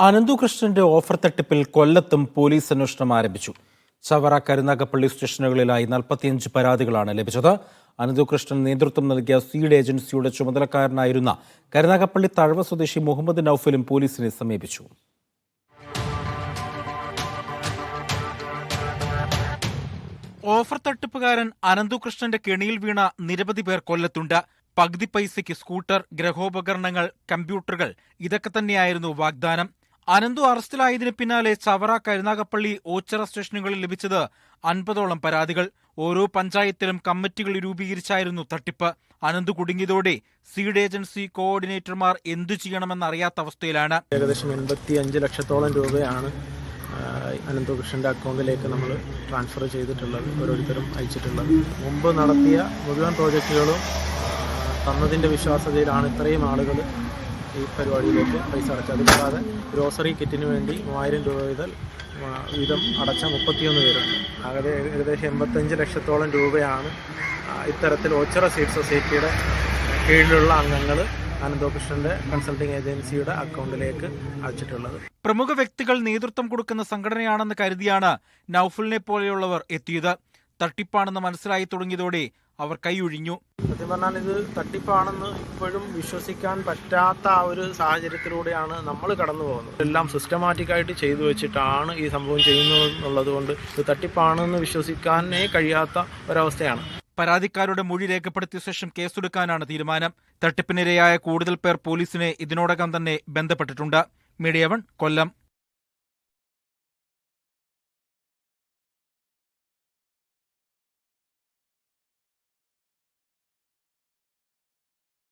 അനന്തുകൃഷ്ണന്റെ offer തട്ടിപ്പിൽ കൊല്ലത്തും police അന്വേഷണം ആരംഭിച്ചു. ചവറ, കരുനാഗപ്പള്ളി സ്റ്റേഷനുകളിലായി 45 പരാതികളാണ് ലഭിച്ചത്. അനന്തുകൃഷ്ണൻ നേതൃത്വം നൽകിയ സീഡ് ഏജൻസിയുടെ ചുമതലക്കാരനായിരുന്ന കരുനാഗപ്പള്ളി തഴവ സ്വദേശി മുഹമ്മദ് നൌഫലും പോലീസിനെ സമീപിച്ചു. ഓഫർ തട്ടിപ്പുകാരൻ അനന്തുകൃഷ്ണന്റെ കെണിയിൽ വീണ നിരവധി പേർ കൊല്ലത്തുണ്ട്. പകുതി പൈസയ്ക്ക് സ്കൂട്ടർ, ഗൃഹോപകരണങ്ങൾ, കമ്പ്യൂട്ടറുകൾ, ഇതൊക്കെ തന്നെയായിരുന്നു വാഗ്ദാനം. അനന്തു അറസ്റ്റിലായതിനു പിന്നാലെ ചവറ, കരുനാഗപ്പള്ളി, ഓച്ചിറ സ്റ്റേഷനുകളിൽ ലഭിച്ചത് 50ഓളം പരാതികൾ. ഓരോ പഞ്ചായത്തിലും കമ്മിറ്റികൾ രൂപീകരിച്ചായിരുന്നു തട്ടിപ്പ്. അനന്തു കുടുങ്ങിയതോടെ സീഡ് ഏജൻസി കോർഡിനേറ്റർമാർ എന്തു ചെയ്യണമെന്നറിയാത്ത അവസ്ഥയിലാണ്. ഏകദേശം 85 ലക്ഷത്തോളം രൂപയാണ് അനന്തുകൃഷ്ണന്റെ അക്കൗണ്ടിലേക്ക് നമ്മൾ ട്രാൻസ്ഫർ ചെയ്തിട്ടുള്ളത്, ഓരോരുത്തരും അയച്ചിട്ടുള്ളത്. മുമ്പ് നടത്തിയ മുഴുവൻ പ്രോജക്റ്റുകളും തന്നതിൻ്റെ വിശ്വാസ്യതയിലാണ് ഇത്രയും ആളുകൾ ഈ പരിപാടിയിലേക്ക് പൈസ അടച്ചത്. കൂടാതെ ഗ്രോസറി കിറ്റിന് വേണ്ടി 3000 രൂപ വീതം അടച്ച 31 പേരുണ്ട്. ഏകദേശം 85 ലക്ഷത്തോളം രൂപയാണ് ഇത്തരത്തിൽ ഓച്ചിറ സീഡ് സൊസൈറ്റിയുടെ കീഴിലുള്ള അംഗങ്ങൾ അനന്തുകൃഷ്ണന്റെ കൺസൾട്ടിംഗ് ഏജൻസിയുടെ അക്കൗണ്ടിലേക്ക് അയച്ചിട്ടുള്ളത്. പ്രമുഖ വ്യക്തികൾ നേതൃത്വം കൊടുക്കുന്ന സംഘടനയാണെന്ന് കരുതിയാണ് നൌഫലിനെ പോലെയുള്ളവർ എത്തിയത്. തട്ടിപ്പാണെന്ന് മനസ്സിലായി തുടങ്ങിയതോടെ അവർ കൈയൊഴിഞ്ഞു. സത്യം പറഞ്ഞാൽ ഇത് തട്ടിപ്പാണെന്ന് ഇപ്പോഴും വിശ്വസിക്കാൻ പറ്റാത്ത ആ ഒരു സാഹചര്യത്തിലൂടെയാണ് നമ്മൾ കടന്നു പോകുന്നത്. എല്ലാം സിസ്റ്റമാറ്റിക്കായിട്ട് ചെയ്തു വെച്ചിട്ടാണ് ഈ സംഭവം ചെയ്യുന്നത് എന്നുള്ളത് കൊണ്ട് ഇത് തട്ടിപ്പാണെന്ന് വിശ്വസിക്കാനേ കഴിയാത്ത ഒരവസ്ഥയാണ്. പരാതിക്കാരുടെ മൊഴി രേഖപ്പെടുത്തിയ ശേഷം കേസെടുക്കാനാണ് തീരുമാനം. തട്ടിപ്പിനിരയായ കൂടുതൽ പേർ പോലീസിനെ ഇതിനോടകം തന്നെ ബന്ധപ്പെട്ടിട്ടുണ്ട്. മീഡിയ 1 കൊല്ലം.